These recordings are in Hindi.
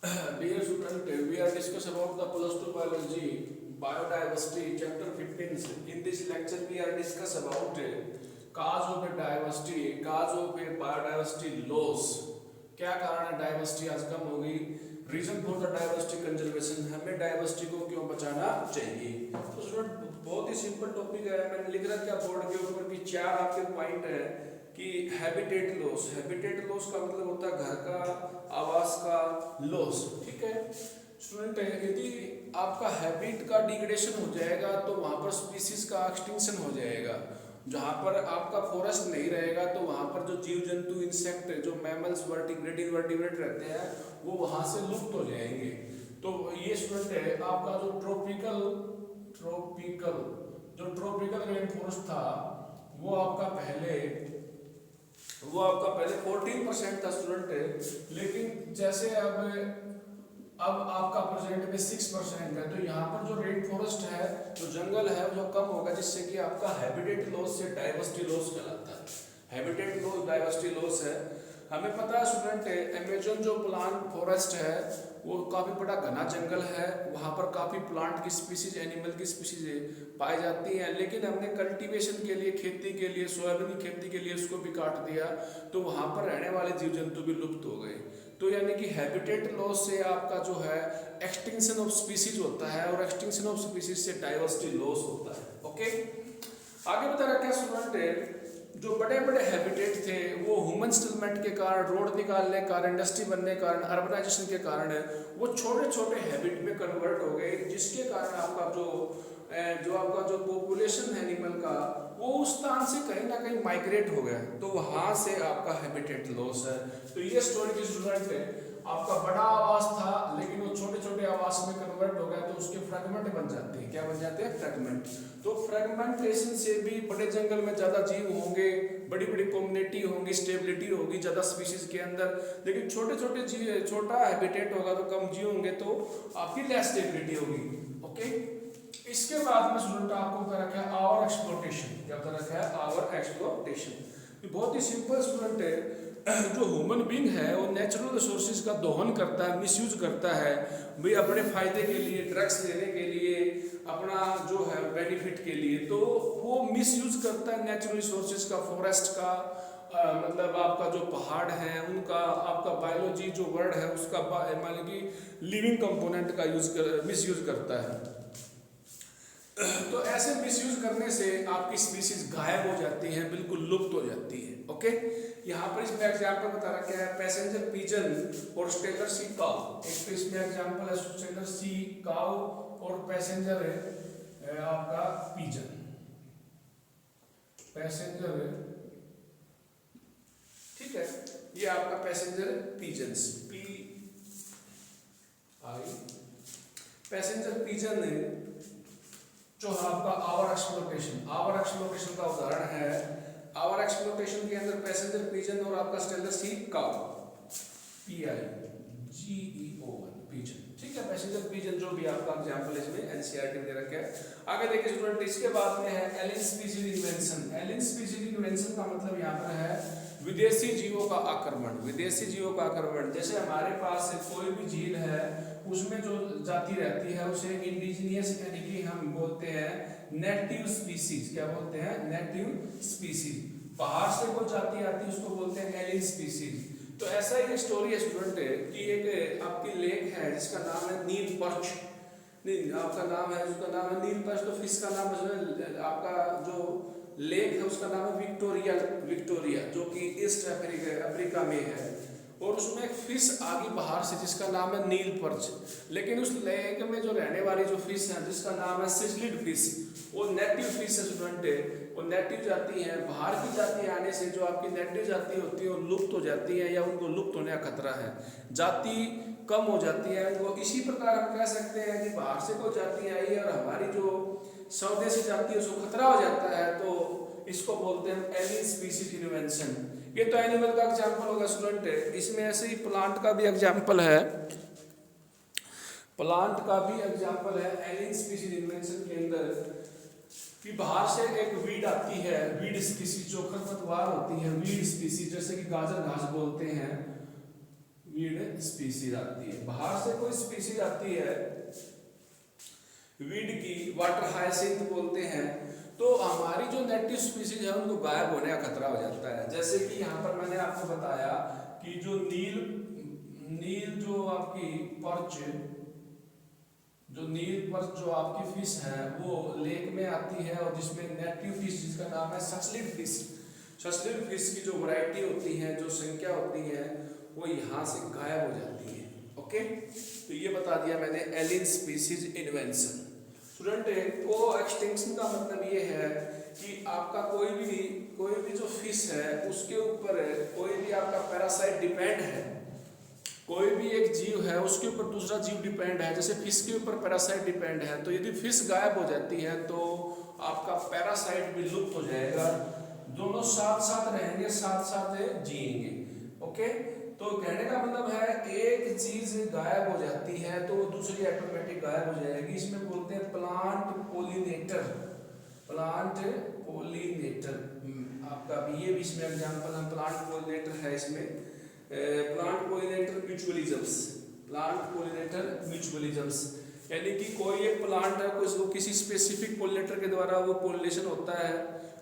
Dear student, we are discuss about the plus two biology, biodiversity, chapter 15. In this lecture, we are discuss about cause of a diversity, cause of a biodiversity loss. क्या कारण है डाइवर्सिटी आज कम हो गई? Reason for the diversity conservation, हमें डाइवर्सिटी को क्यों बचाना चाहिए? तो स्टूडेंट बहुत ही सिंपल टॉपिक है, मैंने लिख रखा है बोर्ड के ऊपर कि चार आपके पॉइंट है कि हैबिटेट लॉस। हैबिटेट लॉस का मतलब होता है घर का, आवास का लॉस। ठीक है स्टूडेंट, यदि आपका हैबिट का डिग्रेडेशन हो जाएगा तो वहाँ पर स्पीसीज का एक्सटिंक्शन हो जाएगा। जहाँ पर आपका फॉरेस्ट नहीं रहेगा तो वहाँ पर जो जीव जंतु, इंसेक्ट, जो मैमल्स, वर्टिब्रेट, इनवर्टिब्रेट रहते हैं वो वहाँ से लुप्त हो जाएंगे। तो ये स्टूडेंट है आपका जो ट्रॉपिकल रेन फॉरेस्ट था वो आपका पहले 14% था स्टूडेंट, लेकिन जैसे अब आपका प्रेजेंट में 6% है। तो यहाँ पर जो रेन फॉरेस्ट है, जो जंगल है, वो कम होगा, जिससे कि आपका हैबिटेट लॉस से डाइवर्सिटी लॉस कहलाता है। हैबिटेट लॉस डाइवर्सिटी लॉस है। हमें पता है स्टूडेंट, अमेजोन जो प्लांट फॉरेस्ट है वो काफ़ी बड़ा घना जंगल है, वहाँ पर काफ़ी प्लांट की स्पीसीज, एनिमल की स्पीसीज पाई जाती हैं, लेकिन हमने कल्टीवेशन के लिए, खेती के लिए, सोयाबीन की खेती के लिए उसको भी काट दिया, तो वहाँ पर रहने वाले जीव जंतु भी लुप्त हो गए। तो यानी कि हैबिटेट लॉस से आपका जो है एक्सटिंक्शन ऑफ स्पीसीज होता है, और एक्सटिंक्शन ऑफ स्पीसीज से डाइवर्सिटी लॉस होता है। ओके, आगे बता रखा है स्टूडेंट, जो बड़े बड़े हैबिटेट थे वो ह्यूमन सेटलमेंट के कारण, रोड निकालने के कारण, इंडस्ट्री बनने के कारण, अर्बनाइजेशन के कारण वो छोटे छोटे हैबिट में कन्वर्ट हो गए, जिसके कारण आपका जो पॉपुलेशन है एनिमल का वो उस स्थान से कहीं ना कहीं माइग्रेट हो गया, तो वहां से आपका हैबिटेट लॉस है। तो ये स्टोरी की स्टूडेंट है, आपका बड़ा आवास था लेकिन वो छोटे छोटे आवास में कन्वर्ट हो गया, तो उसके फ्रेगमेंट बन जाते हैं। क्या बन जाते हैं? फ्रेगमेंट। तो फ्रेगमेंटेशन से भी बड़े जंगल में ज़्यादा जीव होंगे, बड़ी बड़ी कम्युनिटी होंगी, स्टेबिलिटी होगी ज़्यादा स्पीशीज के अंदर, लेकिन छोटे छोटे जीव, छोटा हैबिटेट होगा तो कम जीव होंगे, तो आपकी लेस स्टेबिलिटी होगी। ओके, इसके बाद में स्टूडेंट आपको बता रखा है आवर एक्सप्लोटेशन। क्या बता रखा है? Our exploitation. बहुत ही सिंपल स्टूडेंट है, जो ह्यूमन बीइंग है वो नेचुरल रिसोर्सेज का दोहन करता है, मिसयूज करता है भाई अपने फायदे के लिए, ड्रग्स लेने के लिए, अपना जो है बेनिफिट के लिए, तो वो मिसयूज करता है नेचुरल रिसोर्सेज का, फॉरेस्ट का, मतलब आपका जो पहाड़ है उनका, आपका बायोलॉजी जो वर्ड है उसका, मान लीजिए लिविंग कंपोनेंट का मिसयूज करता है। तो ऐसे मिसयूज करने से आपकी स्पीसीज गायब हो जाती है, बिल्कुल लुप्त हो जाती है। ओके, यहाँ पर इसमें एग्जाम्पल बता रखा है पैसेंजर पीजन और स्टेलर सी काउ। एक तो इसमें एग्जाम्पल है स्टेलर सी काउ और पैसेंजर है आपका पीजन। पैसेंजर है, ठीक है, ये आपका passenger pigeons, P I, passenger pigeon है जो आपका आवर एक्सप्लोटेशन का उदाहरण है। आवर एक्सप्लोटेशन के अंदर पैसेंजर पीजन और आपका stellar sea cow, PIGEO1 pigeon. ठीक है, पैसेंजर पीजन जो भी आपका एग्जांपल इसमें एनसीईआरटी में दे रखा है। आगे देखिए स्टूडेंट, इसके बाद में है alien species invention. Alien species invention का मतलब यहाँ पर है विदेशी जीवों का आक्रमण। विदेशी जीवों का आक्रमण, जैसे हमारे पास कोई भी झील है उसमें जो जाति रहती है उसे इंडिजिनियस, यानी कि हम बोलते हैं नेटिव स्पीसीज। क्या बोलते हैं? Native species. बाहर से कोई जाति आती है उसको बोलते हैं एलियन स्पीसीज। तो ऐसा ही स्टोरी है स्टूडेंट कि एक आपकी लेक है जिसका नाम है नील पर्च, नहीं आपका नाम है, उसका नाम है नील पर्च। तो फिश का नाम है, आपका जो लेक है उसका नाम है विक्टोरिया, जो कि ईस्ट अफ्रीका में है, और उसमें एक फिश आ गई बाहर से जिसका नाम है नील पर्च। लेकिन उस लेक में जो रहने वाली जो फिश है जिसका नाम है सिजलिड फिश, वो नेटिव फिश है स्टूडेंट। वो नेटिव जाति है। बाहर की जाति आने से जो आपकी नेटिव जाति होती है वो लुप्त हो जाती है, या उनको लुप्त होने का खतरा है, जाति कम हो जाती है उनको। इसी प्रकार हम कह सकते हैं कि बाहर से कोई जाति आई है और हमारी जो स्वदेशी जाति है उसको खतरा हो जाता है, तो इसको बोलते हैं एलियन स्पीशीज इन्वेंशन। ये तो एनिमल का एग्जाम्पल होगा स्टूडेंट। इसमें ऐसे ही प्लांट का भी एग्जाम्पल है, प्लांट का भी एग्जाम्पल है एलियन स्पीशीज इन्वेंशन के अंदर कि बाहर से एक वीड आती है, वीड स्पीशीज जो खरपतवार होती है, वीड स्पीशीज, जैसे कि गाजर घास बोलते हैं, वीड स्पीसीज आती है। बाहर से कोई स्पीसीज आती है वीड की, वाटर हायसिंथ बोलते हैं, तो हमारी जो नेटिव स्पीसीज है उनको गायब होने का खतरा हो जाता है। जैसे कि यहाँ पर मैंने आपको बताया कि जो नील जो आपकी पर्च, जो नील पर्च जो आपकी फिश है वो लेक में आती है, और जिसमें नेटिव फिश जिसका नाम है सचलिड फिश, सचलिड फिश की जो वैरायटी होती है, जो संख्या होती है, वो यहाँ से गायब हो जाती है। ओके, तो ये बता दिया मैंने एलियन स्पीसीज इन्वेंशन। स्टूडेंट, को एक्सटिंक्शन का मतलब ये है कि आपका कोई भी जो फिश है उसके ऊपर कोई भी आपका पैरासाइट डिपेंड है, कोई भी एक जीव है उसके ऊपर दूसरा जीव डिपेंड है। जैसे फिश के ऊपर पैरासाइट डिपेंड है, तो यदि फिश गायब हो जाती है तो आपका पैरासाइट भी लुप्त हो जाएगा, दोनों साथ साथ रहेंगे, साथ साथ जिएंगे। ओके, तो कहने का मतलब है एक चीज गायब हो जाती है तो दूसरी ऑटोमेटिक गायब हो जाएगी। इसमें बोलते हैं प्लांट पोलिनेटर, प्लांट पोलिनेटर। आपका भी ये भी इसमें एग्जांपल है, प्लांट पोलिनेटर है इसमें, प्लांट पोलिनेटर म्यूचुअलिज्म्स, प्लांट पोलिनेटर म्यूचुअलिज्म्स, यानी कि कोई एक प्लांट है, कोई किसी स्पेसिफिक पोलिनेटर के द्वारा वो पोलिनेशन होता है।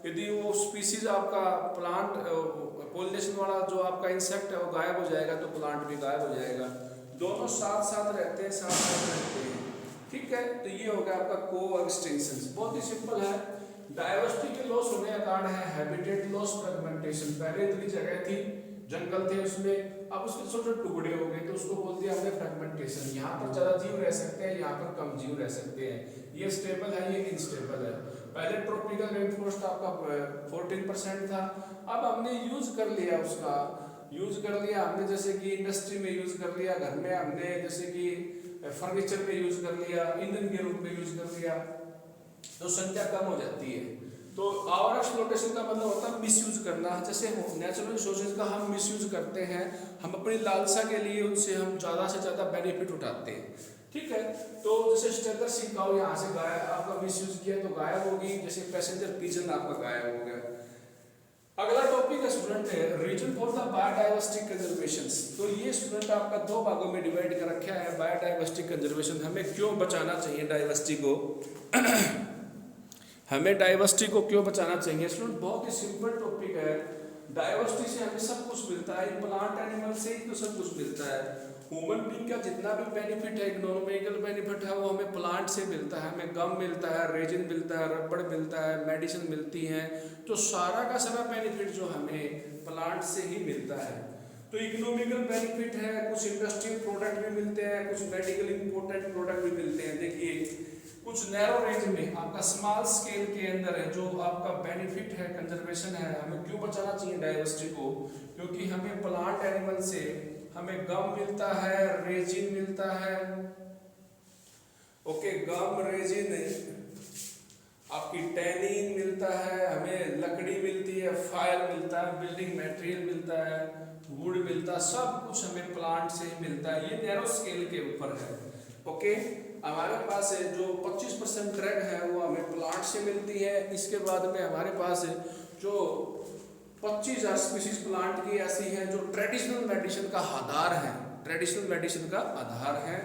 यदि वो स्पीसीज आपका प्लांट पोलिनेशन वाला जो आपका इंसेक्ट है वो गायब हो जाएगा तो प्लांट भी गायब हो जाएगा, दोनों साथ साथ रहते हैं, साथ साथ रहते हैं। ठीक है, तो ये हो गया आपका को एक्सटेंशन। बहुत ही सिंपल है। डायवर्सिटी के लॉस होने का कारण है हैबिटेट लॉस, फ्रेगमेंटेशन। पहले इतनी जगह थी, जंगल थे उसमें, अब उसके छोटे छोटे टुकड़े हो गए तो उसको बोल दिया हमने फ्रेगमेंटेशन। यहाँ पर ज्यादा जीव रह सकते हैं, यहाँ पर कम जीव रह सकते हैं, ये स्टेबल है, ये इनस्टेबल है। पहले ट्रॉपिकल रेन फॉरेस्ट आपका 14% था, अब हमने यूज कर लिया, उसका यूज कर लिया हमने, जैसे कि इंडस्ट्री में यूज कर लिया, घर में हमने जैसे कि फर्नीचर में यूज कर लिया, ईंधन के रूप में यूज कर लिया, तो संख्या कम हो जाती है। तो ओवर एक्सप्लॉयटेशन का मतलब होता है मिसयूज करना। जैसे नेचुरल रिसोर्सेज का हम मिसयूज करते हैं, हम अपनी लालसा के लिए उनसे हम ज़्यादा से ज़्यादा बेनिफिट उठाते हैं। ठीक है, तो जैसे स्टेलर सी काऊ यहाँ से गायब, आपका मिसयूज किया तो गायब होगी, जैसे पैसेंजर पिजन आपका गायब हो गया। अगला टॉपिक है student reason for the biodiversity conservation. तो ये स्टूडेंट आपका दो भागों में डिवाइड कर रखा है बायोडाइवर्सिटी कंजर्वेशन। हमें क्यों बचाना चाहिए डाइवर्सिटी को हमें डाइवर्सिटी को क्यों बचाना चाहिए स्टूडेंट? बहुत ही सिंपल टॉपिक है। डाइवर्सिटी से हमें सब कुछ मिलता है, प्लांट एनिमल से ही तो सब कुछ मिलता है। ह्यूमन बीइंग का जितना भी बेनिफिट है, इकोनॉमिकल बेनिफिट है, वो हमें प्लांट से मिलता है। हमें गम मिलता है, रेजिन मिलता है, रबड़ मिलता है, मेडिसिन मिलती है, तो सारा का सारा बेनिफिट जो हमें प्लांट से ही मिलता है। तो इकोनॉमिकल बेनिफिट है, कुछ इंडस्ट्रियल प्रोडक्ट भी मिलते हैं, कुछ मेडिकल इंपॉर्टेंट प्रोडक्ट भी मिलते हैं। देखिए कुछ नैरो रेंज में आपका स्मॉल स्केल के अंदर है जो आपका बेनिफिट है, कंजर्वेशन है। हमें क्यों बचाना चाहिए डाइवर्सिटी को? क्योंकि हमें प्लांट एनिमल से हमें गम मिलता है, रेजिन मिलता है, ओके, गम रेजिन, आपकी टैनिन मिलता है, हमें लकड़ी मिलती है, फायर मिलता है, बिल्डिंग मटेरियल मिलता है, वुड मिलता है, सब कुछ हमें प्लांट से ही मिलता है। ये नैरो स्केल के ऊपर है। ओके, हमारे पास जो 25% ड्रग है वो हमें प्लांट से मिलती है। इसके बाद में हमारे पास जो 25,000 स्पीशीज प्लांट की ऐसी हैं जो ट्रेडिशनल मेडिसिन का आधार है, ट्रेडिशनल मेडिसिन का आधार है।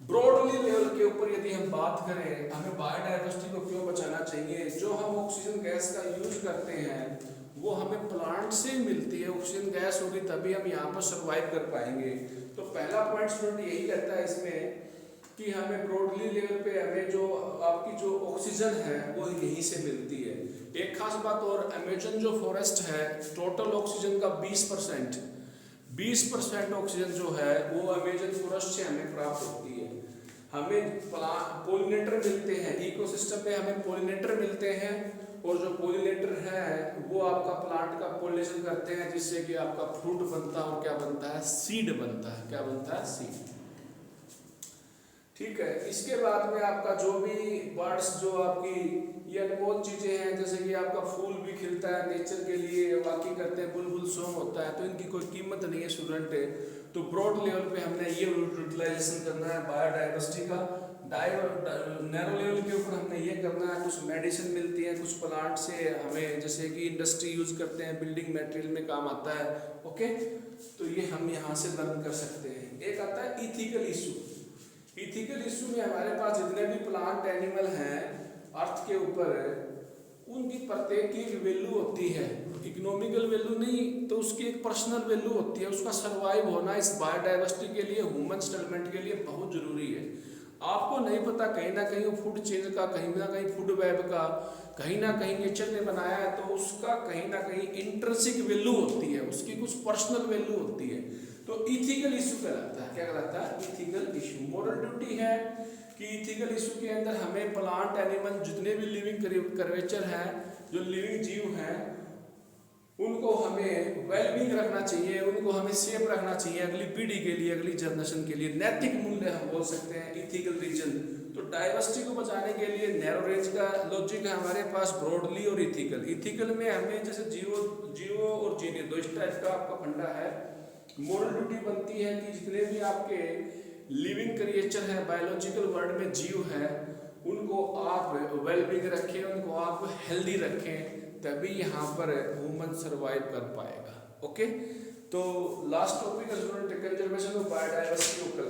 ब्रॉडली लेवल के ऊपर यदि हम बात करें, हमें बायोडाइवर्सिटी को क्यों बचाना चाहिए? जो हम ऑक्सीजन गैस का यूज करते हैं वो हमें प्लांट से मिलती है। ऑक्सीजन गैस होगी तभी हम यहाँ पर सर्वाइव कर पाएंगे। तो पहला पॉइंट स्टूडेंट यही कहता है इसमें कि हमें ब्रॉडली लेवल पे हमें जो आपकी जो ऑक्सीजन है वो यहीं से मिलती है। एक खास बात और, अमेजन जो फॉरेस्ट है टोटल ऑक्सीजन का 20% ऑक्सीजन जो है वो अमेजन फॉरेस्ट से हमें प्राप्त होती है। हमें पोलिनेटर मिलते हैं, इकोसिस्टम में हमें पोलिनेटर मिलते हैं, और जो पोलिनेटर है वो आपका प्लांट का पोलिनेशन करते हैं जिससे कि आपका फ्रूट बनता है, और क्या बनता है? सीड बनता है। क्या बनता है? सीड। ठीक है, इसके बाद में आपका जो भी बर्ड्स, जो आपकी ये अनमोल चीजें हैं, जैसे कि आपका फूल भी खिलता है, नेचर के लिए वाकी करते हैं, बुलबुल सॉन्ग होता है, तो इनकी कोई कीमत नहीं है स्टूडेंट। तो ब्रॉड लेवल पे हमने ये यूटिलाइजेशन करना है बायोडाइवर्सिटी का। नैरो लेवल के ऊपर हमने ये करना है, कुछ मेडिसिन मिलती है, कुछ प्लांट से हमें, जैसे कि इंडस्ट्री यूज करते हैं, बिल्डिंग मटेरियल में काम आता है। ओके, तो ये हम यहाँ से लर्न कर सकते हैं। एक आता है इथिकल इशू। इथिकल इशू में हमारे पास जितने भी प्लांट एनिमल हैं अर्थ के ऊपर, उनकी प्रत्येक की एक वैल्यू होती है, इकोनॉमिकल वैल्यू नहीं तो उसकी एक पर्सनल वैल्यू होती है। उसका सर्वाइव होना इस बायोडाइवर्सिटी के लिए, ह्यूमन सेटलमेंट के लिए बहुत जरूरी है। आपको नहीं पता कहीं ना कहीं फूड चेन का, कहीं ना कहीं फूड वेब का, कहीं ना कहीं नेचर ने बनाया है तो उसका कहीं ना कहीं इंट्रिंसिक वैल्यू होती है, उसकी कुछ पर्सनल वैल्यू होती है। तो इथिकल इशू कहलाता है। क्या कहलाता है? Ethical issue. मोरल ड्यूटी है कि इथिकल इशू के अंदर हमें प्लांट एनिमल जितने भी लिविंग क्रिएचर हैं, जो लिविंग जीव हैं, उनको हमें वेलबींग रखना चाहिए, उनको हमें सेफ रखना चाहिए अगली पीढ़ी के लिए, अगली जनरेशन के लिए। नैतिक मूल्य हम बोल सकते हैं इथिकल रीजन। तो डाइवर्सिटी को बचाने के लिए नैरो रेंज का लॉजिक है हमारे पास, ब्रॉडली और इथिकल। इथिकल में हमें जैसे जियो और जीने दो इस टाइप का आपका फंडा है। मोरल ड्यूटी बनती है कि जितने भी आपके लिविंग क्रिएचर है, बायोलॉजिकल वर्ल्ड में जीव है, उनको आप वेलबींग रखें, उनको आप हेल्दी रखें, तभी यहाँ पर ह्यूमन सर्वाइव कर पाएगा। ओके, तो लास्ट टॉपिक है कंजर्वेशन ऑफ बायोडाइवर्सिटी को कल